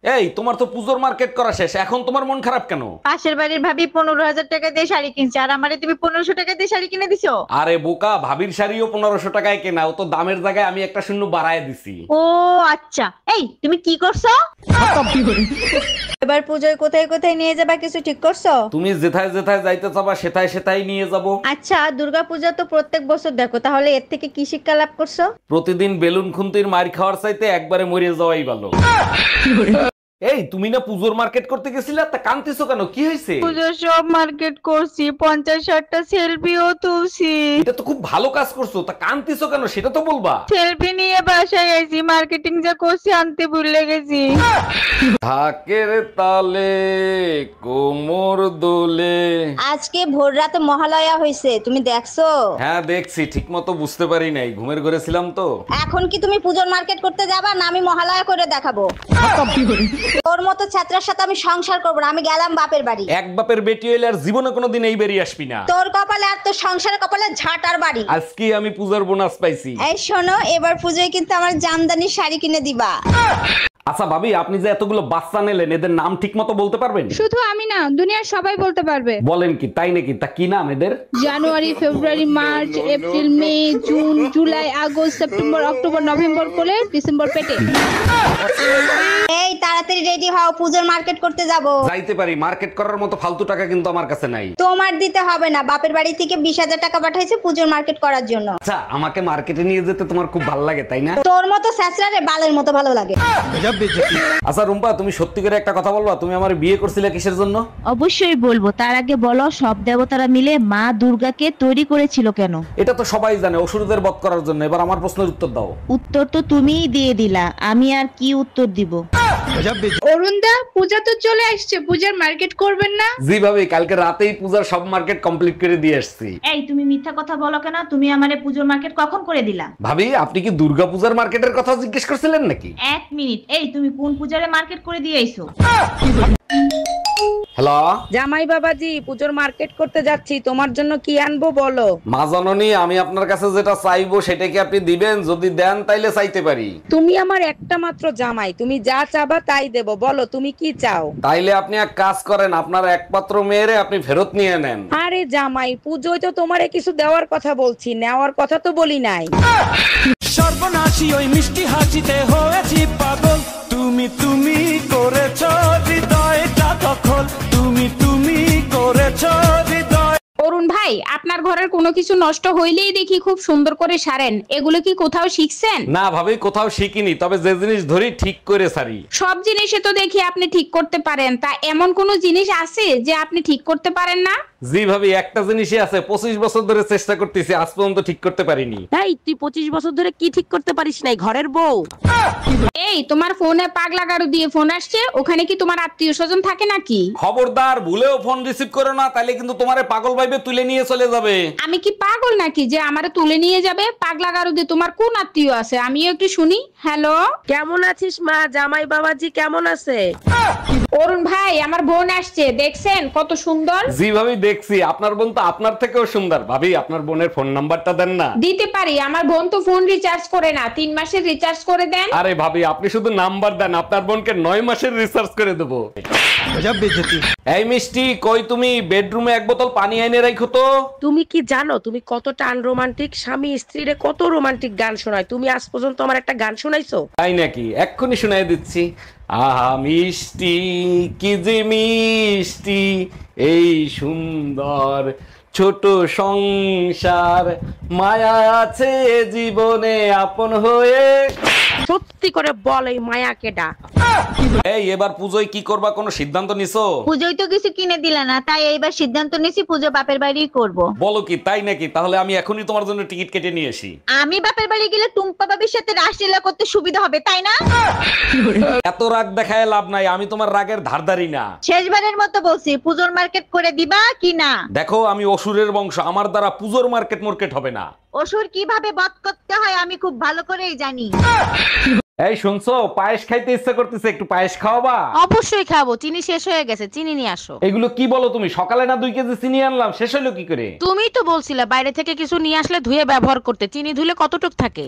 এই তোমার তো পুজোর মার্কেট করা শেষ, এখন তোমার মন খারাপ কেন? পাশের বাড়ির ভাবি 15,000 টাকা দিয়ে শাড়ি কিনছে, আর আমারে তুমি 1500 টাকা দিয়ে শাড়ি কিনে দিছো। আরে বোকা, ভাবির শাড়িও 1500 টাকায় কেনা, ও তো দামের জায়গায় আমি একটা শূন্য বাড়ায় দিছি। ও আচ্ছা, এই তুমি কি করছো? এবার পুজোয় কোথায় কোথায় নিয়ে যাবা কিছু ঠিক করছো? তুমি যেথায় যেথায় যাইতে চাবা সেথায় সেথায় নিয়ে যাব। আচ্ছা, দুর্গাপূজা তো প্রত্যেক বছর দেখো, তাহলে এর থেকে কি শিক্ষা লাভ করছো? প্রতিদিন বেলুন খুন্তির মার খাওয়ার চাইতে একবারে মরে যাওয়াই ভালো। এই তুমি না পুজোর মার্কেট করতে গেছিলে, তা কান্তিছো কেন, কি হয়েছে? পুজোর সব মার্কেট করছি, 50-60টা সেলফিও তুলছি। এটা তো খুব ভালো কাজ করছো, তা কান্তিছো কেন সেটা তো বলবা। সেলফি নিয়ে বাসায় গেছি, মার্কেটিং যা করছি আনতে ভুলে গেছি। ঢাকের তালে কোমর দোলে। আজকে ভোর রাতে মহালয়া হয়েছে, তুমি দেখছো? হ্যাঁ দেখছি, ঠিক মতো বুঝতে পারি নাই, ঘুমের ঘরে ছিলাম তো। এখন কি তুমি পুজোর মার্কেট করতে যাবা, না আমি মহালয়া করে দেখাবো? তোর মতো ছাত্রের সাথে আমি সংসার করবো না, আমি গেলাম বাপের বাড়ি। এক বাপের বেটি হইলে আর জীবনে কোনোদিন এই বেরিয়ে আসবি না। তোর কপালে আর তোর সংসারের কপালে ঝাঁটার বাড়ি। আজকে আমি পূজার বোনাস পাইছি। এই শোনো, এবার পুজোয় কিন্তু আমার জামদানি শাড়ি কিনে দিবা। আচ্ছা ভাবি, আপনি যে এতগুলো বাচ্চা নিলেন, এদের নাম ঠিক মতো বলতে পারবেন? শুধু আমি না, দুনিয়ার সবাই বলতে পারবে। বলেন কি, তাই নাকি? তা কি নাম এদের? January, February, March, April, May, June, July, August, September, October, November কোলে, ডিসেম্বর পেটে। এই তাড়াতাড়ি রেডি হও, পুজোর মার্কেট করতে যাব। যাইতে পারি, মার্কেট করার মতো ফালতু টাকা কিন্তু আমার কাছে নাই। তোমার দিতে হবে না, বাপের বাড়ি থেকে 20,000 টাকা পাঠাইছে পুজোর মার্কেট করার জন্য। আচ্ছা, আমাকে মার্কেটে নিয়ে যেতে তোমার খুব ভালো লাগে তাই না? তোর মতো স্যাঁচরারে বালের মতো ভালো লাগে। আচ্ছা রুম্পা, তুমি সত্যি করে একটা কথা বলবা, তুমি আমার বিয়ে করছিলে কিসের জন্য? অবশ্যই বলবো, তার আগে বলো সব দেবতারা মিলে মা দুর্গাকে তৈরি করেছিল কেন? এটা তো সবাই জানে, অসুরদের বধ করার জন্য। এবার আমার প্রশ্নের উত্তর দাও। উত্তর তো তুমিই দিয়ে দিলা, আমি আর কি উত্তর দিব? অরুণদা, পূজা তো চলে আসছে, পূজার মার্কেট করবেন না? জি ভাবি, কালকে রাতেই পূজার সব মার্কেট কমপ্লিট করে দিয়ে আসছি। এই তুমি মিথ্যা কথা বলো কেন? তুমি আমারে পুজোর মার্কেট কখন করে দিলা? ভাবি, আপনি কি দুর্গা পূজার মার্কেটের কথা জিজ্ঞেস করছিলেন নাকি? এক মিনিট, এই তুমি কোন পূজারে মার্কেট করে দিয়ে আইছো? হ্যালো জামাই বাবাজি, পুজোর মার্কেট করতে যাচ্ছি, তোমার জন্য কি আনবো বলো? মা জননী, আমি আপনার কাছে যেটা চাইবো সেটা কি আপনি দিবেন? যদি দেন তাইলে চাইতে পারি। তুমি আমার একটা মাত্র জামাই, তুমি যা চাবা তাই দেবো, বলো তুমি কি চাও? তাইলে আপনি এক কাজ করেন, আপনার একমাত্র মেয়েরে আপনি ফেরত নিয়ে নেন। আরে জামাই, পুজোয় তো তোমারে কিছু দেওয়ার কথা বলছি, নেওয়ার কথা তো বলি নাই। সর্বনাশী ওই মিষ্টি হাসিতে হয়েছি পাগল, তুমি তুমি করেছো হৃদয়টা দখল, তুমি তুমি করেছো হৃদয়। অরুণ ভাই, আপনার ঘরের কোনো কিছু নষ্ট হইলেই দেখি খুব সুন্দর করে সারেন, এগুলো কি কোথাও শিখছেন? না ভাবি, কোথাও শিখিনি, তবে যে জিনিস ধরি ঠিক করে সারি। সব জিনিসে তো দেখি আপনি ঠিক করতে পারেন, তা এমন কোন জিনিস আছে যে আপনি ঠিক করতে পারেন না? জি ভাবি, একটা জিনিসই আছে, 25 বছর ধরে চেষ্টা করতেছি, আজ পর্যন্ত ঠিক করতে পারিনি। এই তুই 25 বছর ধরে কি ঠিক করতে পারিস নাই, ঘরের বউ? এই তোমার ফোনে পাগলা গাড়ু দিয়ে ফোন আসছে, ওখানে কি তোমার আত্মীয় স্বজন থাকে নাকি? খবরদার, ভুলেও ফোন রিসিভ করো না, তাইলে কিন্তু তোমারে পাগল ভাইবে তুলে নিয়ে চলে যাবে। আমি কি পাগল নাকি যে আমারে তুলে নিয়ে যাবে? পাগলা গাড়ু দিয়ে তোমার কোন আত্মীয় আছে, আমিও একটু শুনি। হ্যালো, কেমন আছিস মা? জামাই বাবাজি কেমন আছে? অরুণ ভাই, আমার বোন আসছে, দেখছেন কত সুন্দর? জি ভাবি দেখছি, আপনার বোন তো আপনার থেকেও সুন্দর। ভাবি, আপনার বোনের ফোন নাম্বারটা দেন না। দিতে পারি, আমার বোন তো ফোন রিচার্জ করে না, 3 মাসের রিচার্জ করে দেন। আরে ভাবি, আপনি শুধু নাম্বার দেন, আপনার বোনকে 9 মাসের রিসার্চ করে দেবো। এই মিষ্টি, কই তুমি? বেডরুমে এক বোতল পানি এনে রাখো তো। তুমি কি জানো তুমি কতটা আনরোমান্টিক? স্বামী স্ত্রীরে কত রোমান্টিক গান শোনায়, তুমি আজ পর্যন্ত আমার একটা গান শোনাইছো? তাই নাকি? এক্ষুনি শুনাই দিচ্ছি। আহা মিষ্টি, কি যে মিষ্টি এই সুন্দর ছোট সংসার, মায়া আছে জীবনে আপন হয়ে। সত্যি করে বল, এই মায়া কেডা? এই এবার পুজোয় কি করবা, কোনো সিদ্ধান্ত নিছো? পুজোয় তো কিছু কিনে দিলা না, তাই এইবার সিদ্ধান্ত নিয়েছি পুজো বাপের বাড়িই করব। বলো কি, তাই নাকি? তাহলে আমি এখনই তোমার জন্য টিকিট কেটে নিয়ে আসি। আমি বাপের বাড়ি গেলে টুম্পা বাবির সাথে রাসলীলা করতে সুবিধা হবে, তাই না? এত রাগ দেখায় লাভ নাই, আমি তোমার রাগের ধারধারি না। শেষবারের মতো বলছি, পুজোর মার্কেট করে দিবা কি না? দেখো, আমি অসুরের বংশ, আমার দ্বারা পুজোর মার্কেট হবে না। অসুর কিভাবে বধ করতে হয় আমি খুব ভালো করেই জানি। এই শুনছো, পায়েস খাইতে ইচ্ছা করতেছে, একটু পায়েস খাওয়াবা? অবশ্যই খাবো, চিনি শেষ হয়ে গেছে, চিনি নিয়ে আসো। এগুলো কি বলো তুমি? সকালে না 2 কেজি চিনি আনলাম, শেষ হলো কি করে? তুমিই তো বলছিলে বাইরে থেকে কিছু নিয়ে আসলে ধুয়ে ব্যবহার করতে, চিনি ধুলে কতটুক থাকে।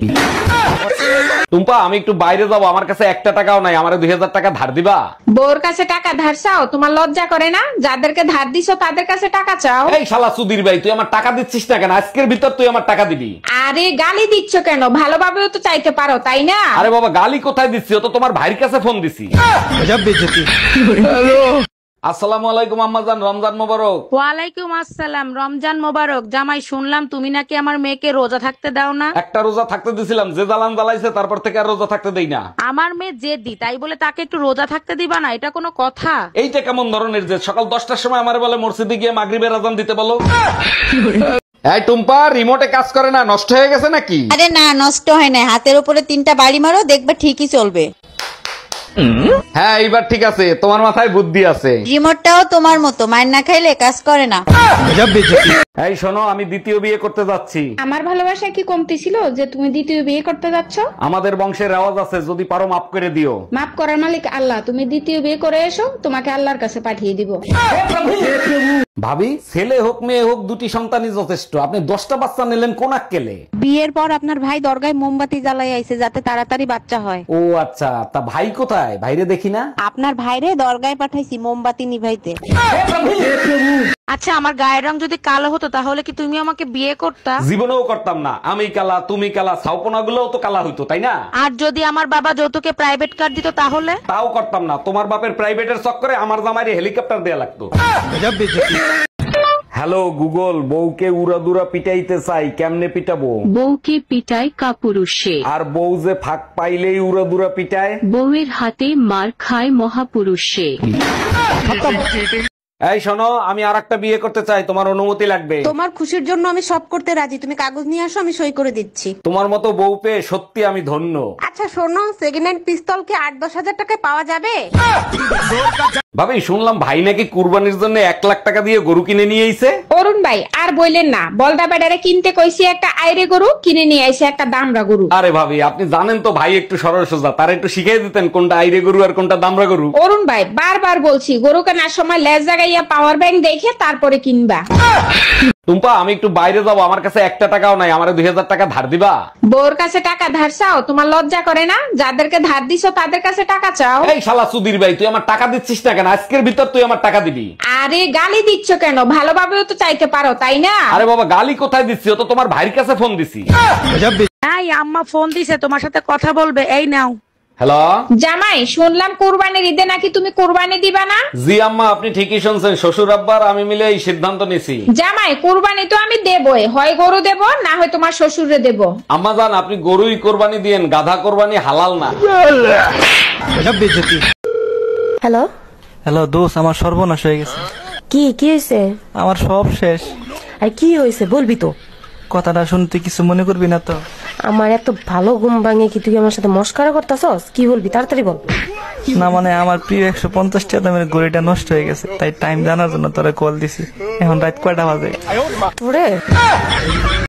টুম্পা, আমি একটু বাইরে যাবো, আমার কাছে 1 টাকাও নাই, আমারে 2000 টাকা ধার দিবা? বউর কাছে টাকা ধার চাও? তোমার লজ্জা করে না? যাদেরকে ধার দিছো তাদের কাছে টাকা চাও। এই শালা সুধীর ভাই, তুই আমার টাকা দিচ্ছিস না কেন? আজকের ভিতর তুই আমার টাকা দিবি। আরে গালি দিচ্ছ কেন? ভালোভাবেও তো চাইতে পারো, তাই না? আরে বাবা, গালি কোথায় দিচ্ছি? ও তো তোমার ভাইয়ের কাছে ফোন দিছি। আসসালামু আলাইকুম আম্মাজান, রমজান মোবারক। ওয়ালাইকুম আসসালাম, রমজান মোবারক। জামাই, শুনলাম তুমি নাকি আমার মেয়েকে রোজা থাকতে দাও না। একটা রোজা থাকতে দিছিলাম, যে জ্বালান জ্বালাইছে তারপর থেকে আর রোজা থাকতে দেই না। আমার মেয়ে জেদি, তাই বলে তাকে একটু রোজা থাকতে দিবা না? এটা কোনো কথা? এইটা কেমন ধরনের যে সকাল 10টার সময় আমারে বলে মসজিদে গিয়ে মাগরিবের আজান দিতে বলো? এই টুম্পা, রিমোটে কাজ করে না, নষ্ট হয়ে গেছে নাকি? আরে না, নষ্ট হয় না, হাতের উপরে 3টা বাড়ি মারো, দেখবে ঠিকই চলবে। হ্যাঁ, এইবার ঠিক আছে, তোমার মাথায় বুদ্ধি আছে। রিমোটটাও তোমার মতো, মার না খাইলে কাজ করে না। এই শোনো, আমি দ্বিতীয় বিয়ে করতে যাচ্ছি। আমার ভালোবাসা কি কমতি ছিল যে তুমি দ্বিতীয় বিয়ে করতে যাচ্ছ? আমাদের বংশের রেওয়াজ আছে, যদি পারো মাফ করে দিও। মাফ করার মালিক আল্লাহ, তুমি দ্বিতীয় বিয়ে করে এসো, তোমাকে আল্লাহর কাছে পাঠিয়ে দিব। ভাবি, ছেলে হোক মেয়ে হোক, 2টি সন্তানই যথেষ্ট। আপনি 10টা বাচ্চা নিলেন কোন আক্কেলে? বিয়ের পর আপনার ভাই দরগায় মোমবাতি জ্বালাই আইছে যাতে তাড়াতাড়ি বাচ্চা হয়। ও আচ্ছা, তা ভাই কোথায়? ভাইরে দেখি না। আপনার ভাইরে দরগায় পাঠাইছি মোমবাতি নিভাইতে। আচ্ছা, আমার গায়ের রং যদি কালো হতো তাহলে কি তুমি আমাকে বিয়ে করতা? জীবনেও করতাম না। আমি কালা, তুমি কালা, ছাউপনা গুলোও তো কালা হইতো, তাই না? আর যদি আমার বাবা যৌতুকে প্রাইভেট কার দিত তাহলে? তাও করতাম না। তোমার বাপের প্রাইভেটের চক্করে আমার জামাইরে হেলিকপ্টার দেয়া লাগতো। হ্যালো গুগল, বউকে উড়াদুরা পিটাইতে চাই, কেমনে পিটাবো? বউকে পিটায় কাপুরুষে, আর বউ যে ফাঁক পাইলেই উড়াদুরা পিটায়? বউয়ের হাতে মার খায় মহাপুরুষে। এই শোনো, আমি আরেকটা বিয়ে করতে চাই, তোমার অনুমতি লাগবে। তোমার খুশির জন্য আমি সব করতে রাজি, তুমি কাগজ নিয়ে আসো, আমি সই করে দিচ্ছি। তোমার মতো বউ পেয়ে সত্যি আমি ধন্য। আচ্ছা শোনো, সেকেন্ড হ্যান্ড পিস্তল কি 8-10 হাজার টাকায় পাওয়া যাবে? ভাবি, শুনলাম ভাই নাকি কুরবানির জন্য 1 লাখ টাকা দিয়ে গরু কিনে নিয়ে আইছে। অরুণ ভাই আর বললেন না, বলদা বেডারে কিনতে কইছি একটা আইরে গরু, কিনে নিয়ে আইছে একটা দামরা গরু। আরে ভাবি, আপনি জানেন তো ভাই একটু সরল সোজা, তার একটু শিখিয়ে দিতেন কোনটা আইরে গরু আর কোনটা দামরা গরু। অরুণ ভাই বারবার বলছি, গরু কেনার সময় লেজ জাগাইয়া পাওয়ার ব্যাংক দেখে তারপরে কিনবা। টুম্পা, আমি একটু বাইরে যাবো, আমার কাছে 1 টাকাও নাই, আমারে 2000 টাকা ধার দিবা? বউর কাছে টাকা ধার চাও? তোমার লজ্জা করে না? যাদেরকে ধার দিছো তাদের কাছে টাকা চাও। এই শালা সুধীর ভাই, তুই আমার টাকা দিচ্ছিস না কেন? আজকের ভিতর তুই আমার টাকা দিবি। আরে গালি দিচ্ছ কেন? ভালোভাবেও তো চাইতে পারো, তাই না? আরে বাবা, গালি কোথায় দিচ্ছি? ও তো তোমার ভাইয়ের কাছে ফোন দিছি। এই আম্মা ফোন দিছে, তোমার সাথে কথা বলবে, এই নাও। হ্যালো জামাই, শুনলাম কুরবানির ঈদে নাকি তুমি কুরবানি দিবা না? জি আম্মা, আপনি ঠিকই শুনছেন, শ্বশুর আব্বার আমি মিলে এই সিদ্ধান্ত নিছি। জামাই, কুরবানি তো আমি দেবই, হয় গরু দেব না হয় তোমার শ্বশুরে দেব। আম্মা জান, আপনি গরুই কোরবানি দিয়েন, গাধা কোরবানি হালাল না। হ্যালো হ্যালো দোষ, আমার সর্বনাশ হয়ে গেছে। কি কি হয়েছে? আমার সব শেষ। আর কি হয়েছে বলবি তো? কথাটা শুনতে কিছু মনে করবি না তো? আমার এত ভালো ঘুম ভাঙে কি তুই আমার সাথে মস্কারা করতেছস? কি বলবি তাড়াতাড়ি বল। না মানে আমার প্রিয় 150 টাকা দামের গড়িটা নষ্ট হয়ে গেছে, তাই টাইম জানার জন্য তোরা কল দিছি। এখন রাত কয়টা বাজে? তোরে